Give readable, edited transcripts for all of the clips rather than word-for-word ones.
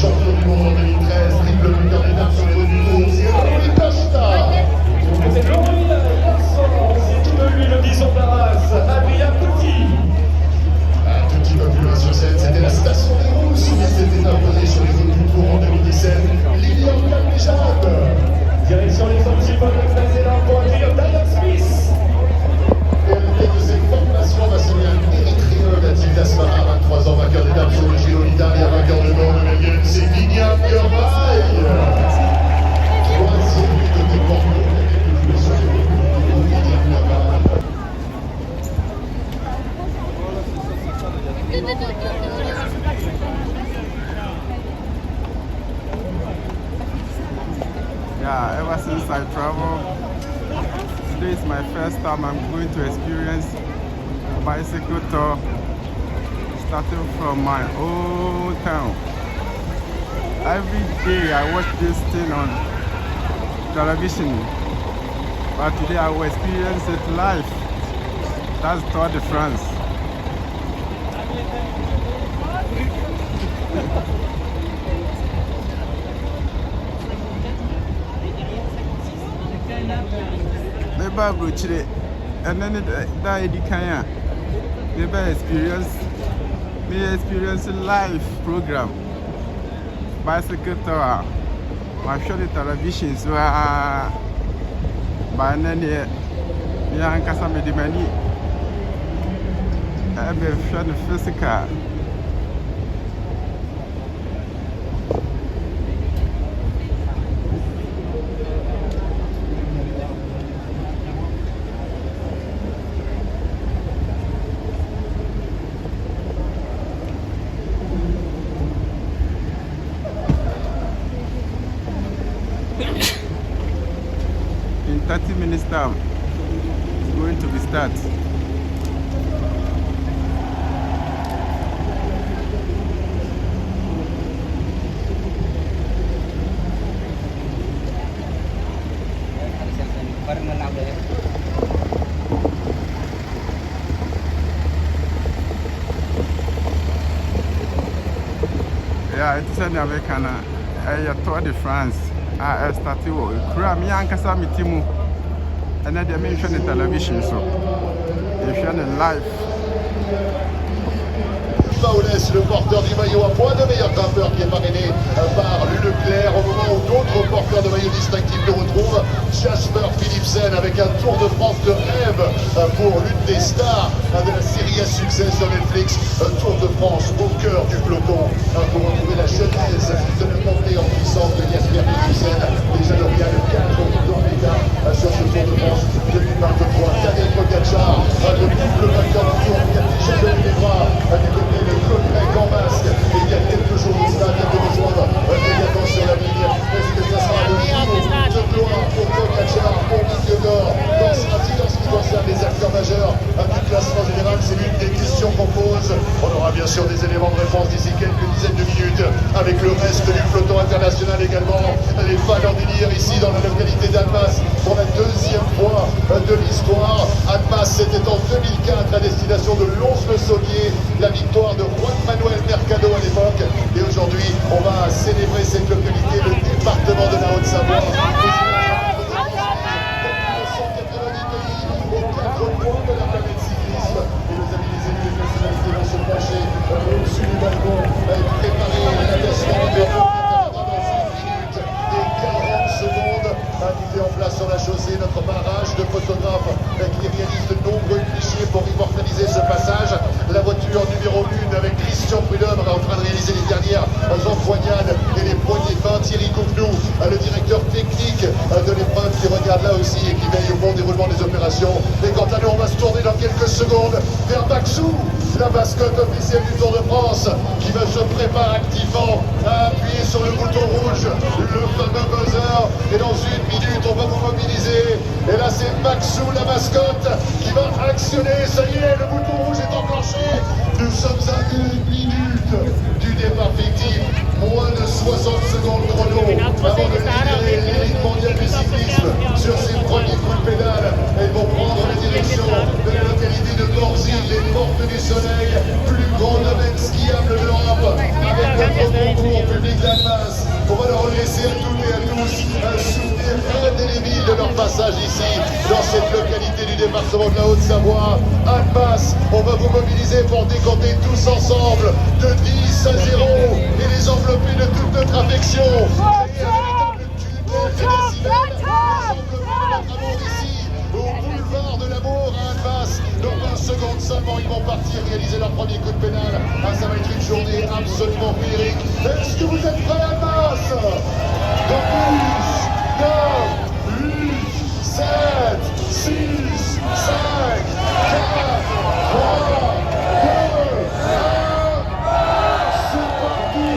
champion du monde en 2013, triple vainqueur des dames sur les hauts du tour, Zironi Costa. C'est Laurie Larson, c'est tout de lui le bison d'Arras, Adrien Petit. Un tout petit peu plus loin sur scène, c'était la station des Rousses, mais c'était imposé sur les hauts du tour en 2017, Lilian Calmejade. Direction les Antilles, précédent pour accueillir Diane Smith. Hérité de cette formation nationale érythréen natif d'Asmara, 23 ans, vainqueur des dames sur le Giro d'Italie, vainqueur de l'or de Melbourne, c'est Vignam Girmay. Troisième but de Porto, Yeah, ever since I traveled, today is my first time I'm going to experience a bicycle tour starting from my own town. Every day I watch this thing on television, but today I will experience it live. That's Tour de France. Meba brochire and then that edikanya meba experience live program bicycle tour. I show the television so by then ya ankasa me de mani ebe show the physical. In 30 minutes time, it's going to be start. Yeah, it's an American Tour de France. I started with Kram Yankasa Mitimu, and then they mentioned the television, so if you're in live. Paulès, le porteur du maillot à point de meilleur grimpeur qui est parrainé par Leclerc au moment où d'autres porteurs de maillot distinctifs le retrouvent. Jasper Philipsen avec un Tour de France de rêve pour l'une des stars de la série à succès sur Netflix. Un Tour de France au cœur du peloton pour retrouver la genèse de la montée en puissance de Jasper Philipsen. Déjà lauréat de 4 victoires d'état sur ce Tour de France 2023. Tadej Pogačar, le double vainqueur du Tour qui a déjà levé les bras du côté de Grec en masque. Et il y a quelques jours de cela, vient de rejoindre immédiatement sur la ligne. Est-ce que ça sera le jour de gloire pour Pogačar, pour Ligue d'Or dans ce qui concerne les acteurs majeurs du classement général? C'est l'une des questions qu'on pose. On aura bien sûr des éléments de réponse d'ici quelques dizaines de minutes avec le reste du peloton international également. Les fans en délire ici dans la localité d'Annemasse pour la deuxième fois de l'histoire. Annemasse, c'était en 2004 à destination de Lons-le-Saunier, la victoire de Juan Manuel Mercado à l'époque. Et aujourd'hui, on va célébrer cette localité, le département de la Haute-Savoie. Au-dessus du balcon, préparer l'attachement de 40 secondes, mis en place sur la chaussée notre barrage de photographes qui réalise de nombreux clichés pour immortaliser ce passage. La voiture numéro 1 avec Christian Prudhomme en train de réaliser les dernières empoignades et les poignées de main. Thierry Couvenou, le directeur technique de l'épreuve qui regarde là aussi et qui veille au bon déroulement des opérations. Et quant à nous, on va se tourner dans quelques secondes vers Maxou, la mascotte officielle du Tour de France, qui va se préparer activement à appuyer sur le bouton rouge, le fameux buzzer. Et dans une minute, on va vous mobiliser. Et là, c'est Maxou, la mascotte, qui va actionner. Ça y est, le bouton rouge est enclenché. Nous sommes à 1 minute du départ fictif. Moins de 60 secondes chrono avant de libérer l'élite mondiale du cyclisme sur ses premiers coups de pédale. Elles vont prendre la direction de la localité de Morzine, les Portes du Soleil, plus grand domaine skiable d'Europe, avec notre concours public d'Annemasse. passage ici, dans cette localité du département de la Haute-Savoie. Annemasse, on va vous mobiliser pour décompter tous ensemble de 10 à 0 et les envelopper de toute notre affection. Et un véritable tunnel des décibels, les envelopper de notre amour ici, au boulevard de l'amour à Annemasse. Dans 20 secondes seulement, ils vont partir réaliser leur premier coup de pénal. Ah, ça va être une journée absolument féerique. Est-ce que vous êtes prêts, Annemasse? Dans 10, 9, 8, 7, 6, 5, 4, 3, 2, 1, c'est parti!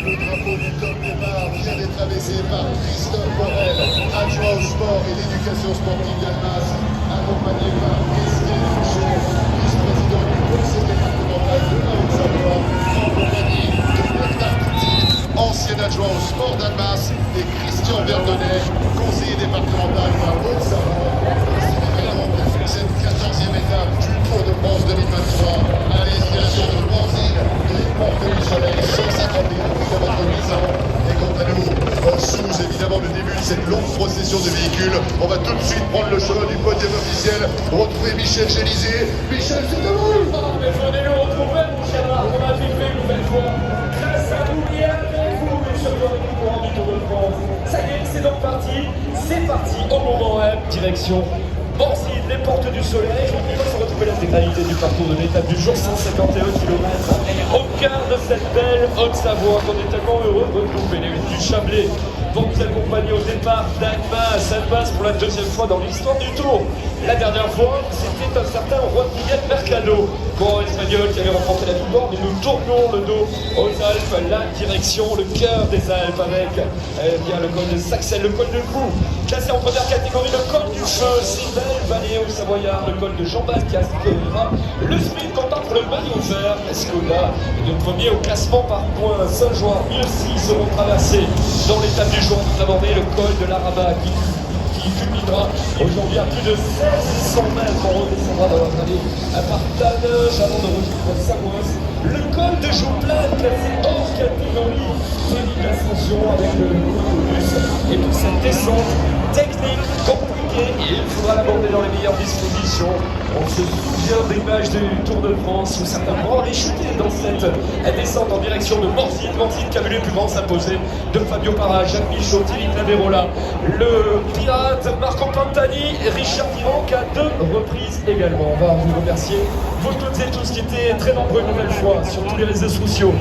Le drapeau du top départ vient d'être abaissé par Christophe Borel, adjoint au sport et l'éducation sportive d'Annemasse, accompagné par Estelle Fouchot, vice-président du conseil départemental de la Haute-Savoie, en compagnie de Bernard Couty, ancien adjoint au sport d'Annemasse, et Christian Verdonnet, conseiller départemental de la Haute-Savoie. Cette 14e étape du Tour de France 2023 à l'inspiration de Morzine, les portes du soleil, 151 km 800. Et quant à nous, sous évidemment le début de cette longue procession de véhicules, on va tout de suite prendre le chemin du podium officiel, retrouver Michel Gélisée. Michel, c'est de vous! Mais venez le retrouver, mon cher Marc, on a vivre une nouvelle fois. Grâce à vous et avec vous, mes champions du courant du Tour de France. Ça y est, c'est donc parti. C'est parti au moment M, direction Morzine, les portes du soleil. On va se retrouver l'intégralité du parcours de l'étape du jour, 151 km. Au cœur de cette belle Haute-Savoie qu'on est tellement heureux de retrouver. Les du Chablais vont nous accompagner au départ d'Annemasse. Annemasse pour la deuxième fois dans l'histoire du Tour. La dernière fois, c'était un certain Juan Miguel Mercado, coureur espagnol qui avait remporté la victoire. Mais nous tournons le dos aux Alpes, la direction, le cœur des Alpes avec bien le col de Saxel, le col de Cou. Classé en première catégorie, le col du Feu, Sylvain Vallée au Savoyard, le col de Jean-Baptiste qui ouvrira le sprint comptant pour le maillot vert. Escola est le premier au classement par points. Saint-Joie, aussi seront traversés dans l'étape du jour. Nous avons le col de l'Araba qui culminera aujourd'hui à plus de 1600 mètres. On redescendra dans la vallée à Partage avant de rejoindre Samoise. Le col de Jouplane, classé hors catégorie, Félix d'ascension avec le bus. Et pour cette descente technique compliquée, il faudra l'aborder dans les meilleures dispositions. On se souvient des images du Tour de France où certains bras avaient chuté dans cette descente en direction de Morzine. Morzine qui a vu les plus grands s'imposer de Fabio Parra, Jacques Michaud, Thierry Claverola, le pirate Marco Pantani, Richard Diron qui a 2 reprises également. On va vous remercier, vous toutes et tous qui étaient très nombreux une nouvelle fois sur tous les réseaux sociaux.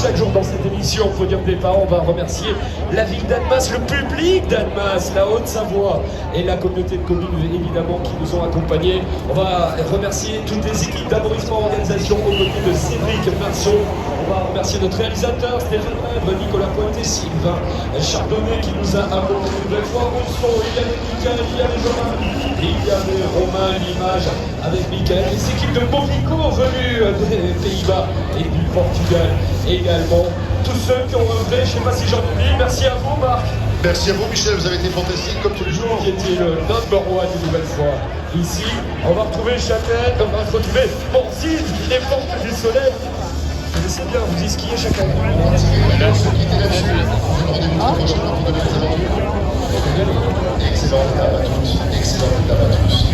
Chaque jour dans cette émission Podium Départ, on va remercier la ville d'Annemasse, le public d'Annemasse, la Haute-Savoie et la communauté de communes évidemment qui nous ont accompagnés. On va remercier toutes les équipes d'Amorisement Organisation aux côtés de Cédric Marceau. On va remercier notre réalisateur Stéphane Rêve, Nicolas Pointet, Sylvain Chardonnay qui nous a apporté une nouvelle fois au son. Il y avait Mickaël, il y avait Romain, il y avait Romain, l'image avec Mickaël, les équipes de Bovico venues des Pays-Bas et du Portugal également. Tous ceux qui ont œuvré, je ne sais pas si j'en oublie, merci à vous Marc. Merci à vous Michel, vous avez été fantastique comme tous les jours. Qui était le number one une nouvelle fois. Ici, on va retrouver Châtel, on va retrouver Morzine, les portes du soleil. Vous savez bien, vous dites skier chaque année. Alors, ceux qui étaient là-dessus, rendez-vous très prochainement pour de belles aventures. Excellent étape à tous, excellent étape à tous.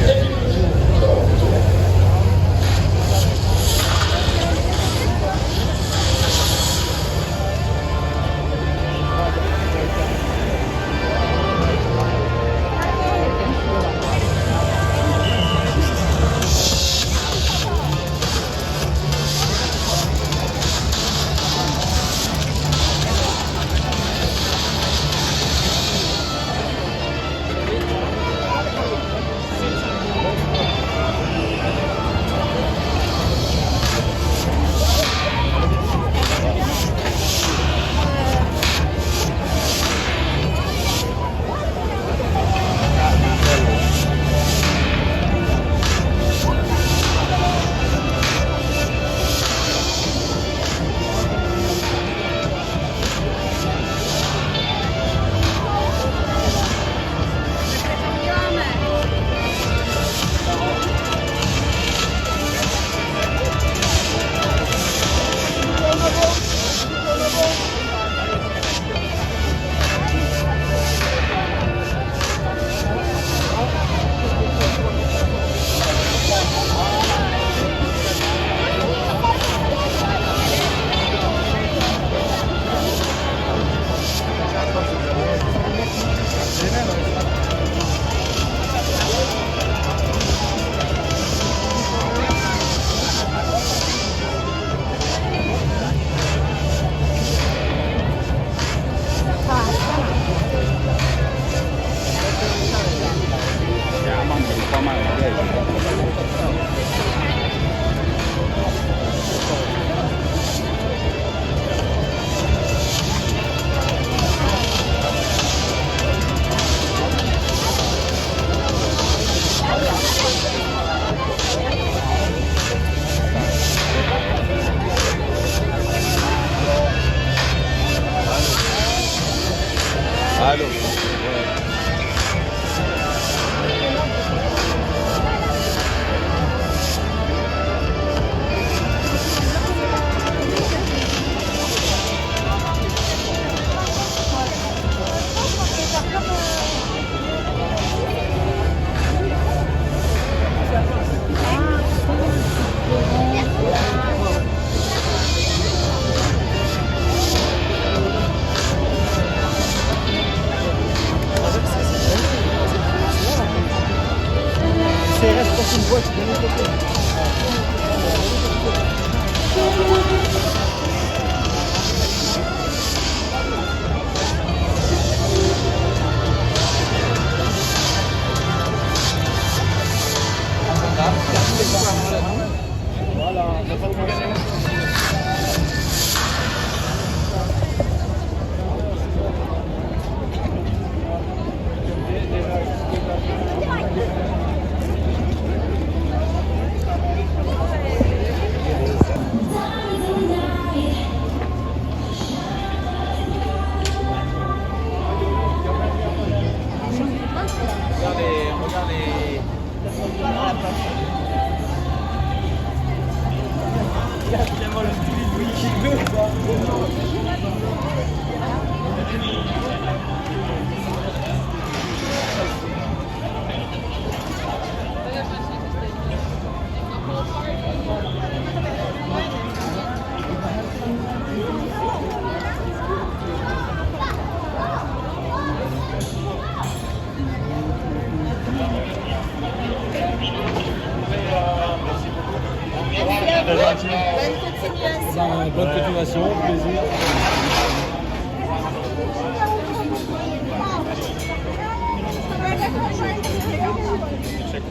Bonne continuation, plaisir.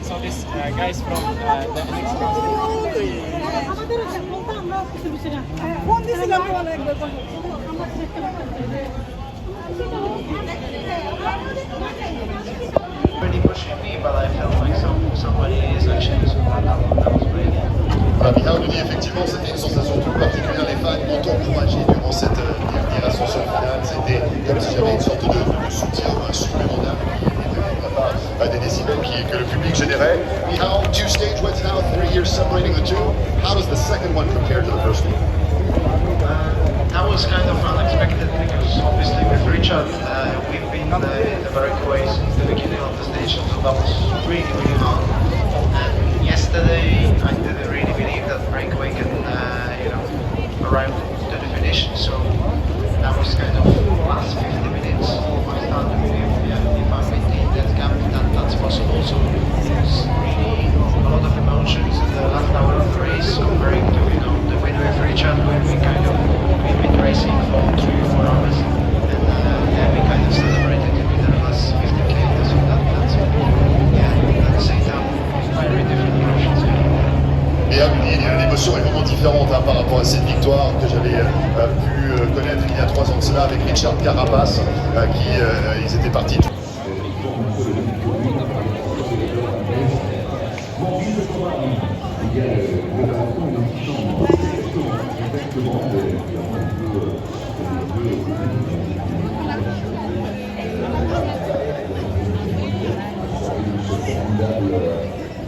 So this guys from the Really pushing me, but I felt like somebody is actually so that was great. Voilà, Michał nous dit effectivement c'était une sensation toute particulière. Les fans m'ont encouragé durant cette dernière ascension finale. C'était comme si j'avais une sorte de soutien supplémentaire des décibels que le public générait. Michał, 2 stage wins now, 3 years separating the two. How does the second one compare to the first one? That was kind of unexpected because obviously with Richard we've been in the breakaway since the beginning of the stage, so that was really hard. And yesterday I didn't really believe that breakaway can arrive to the finish, so that was kind of last 50 minutes. I started to believe if I maintain that gap that's possible, so it was really a lot of emotions in the last hour of the race comparing to the win with Richard where we kind of we've been racing for 3 or 4 hours and we kind of celebrated it with the last 50k, so that's at the same time very different emotions. Et l'émotion est vraiment différente par rapport à cette victoire que j'avais pu connaître il y a 3 ans de cela avec Richard Carapaz, ils étaient partis.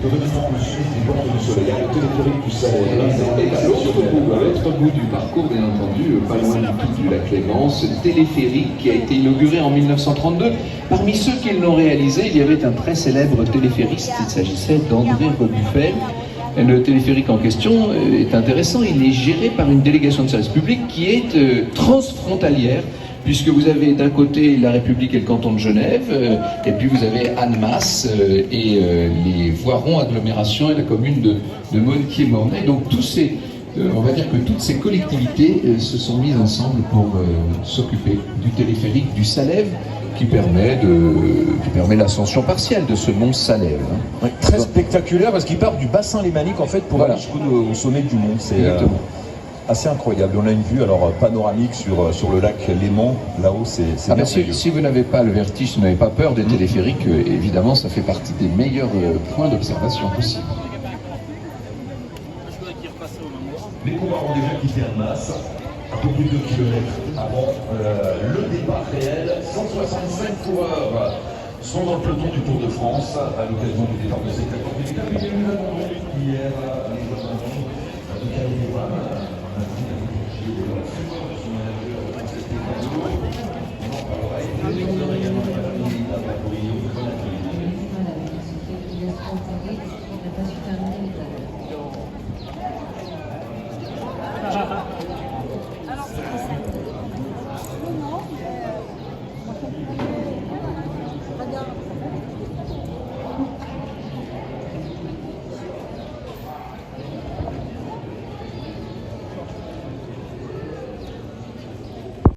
Revenons ensuite du bord du soleil, le téléphérique du Salève et à l'autre bout du parcours, bien entendu, pas loin du tout du lac Léman, ce téléphérique qui a été inauguré en 1932. Parmi ceux qui l'ont réalisé, il y avait un très célèbre téléphériste, il s'agissait d'André Rebuffel. Le téléphérique en question est intéressant, il est géré par une délégation de service public qui est transfrontalière, puisque vous avez d'un côté la République et le canton de Genève, et puis vous avez Annemasse et les Voirons agglomération et la commune de Monquier-Mornay. Donc tous ces, on va dire que toutes ces collectivités se sont mises ensemble pour s'occuper du téléphérique du Salève, qui permet l'ascension partielle de ce mont Salève. Ouais, très spectaculaire parce qu'il part du bassin lémanique en fait pour aller jusqu'au sommet du mont. C'est assez incroyable. On a une vue alors panoramique sur le lac Léman. Là-haut, c'est merveilleux. Si vous n'avez pas le vertige, si vous n'avez pas peur des téléphériques, évidemment, ça fait partie des meilleurs points d'observation possibles. Les coureurs ont déjà quitté Annemasse, un peu plus de 2 km avant le départ réel. 165 coureurs sont dans le peloton du Tour de France à l'occasion du départ de cette 14e étape.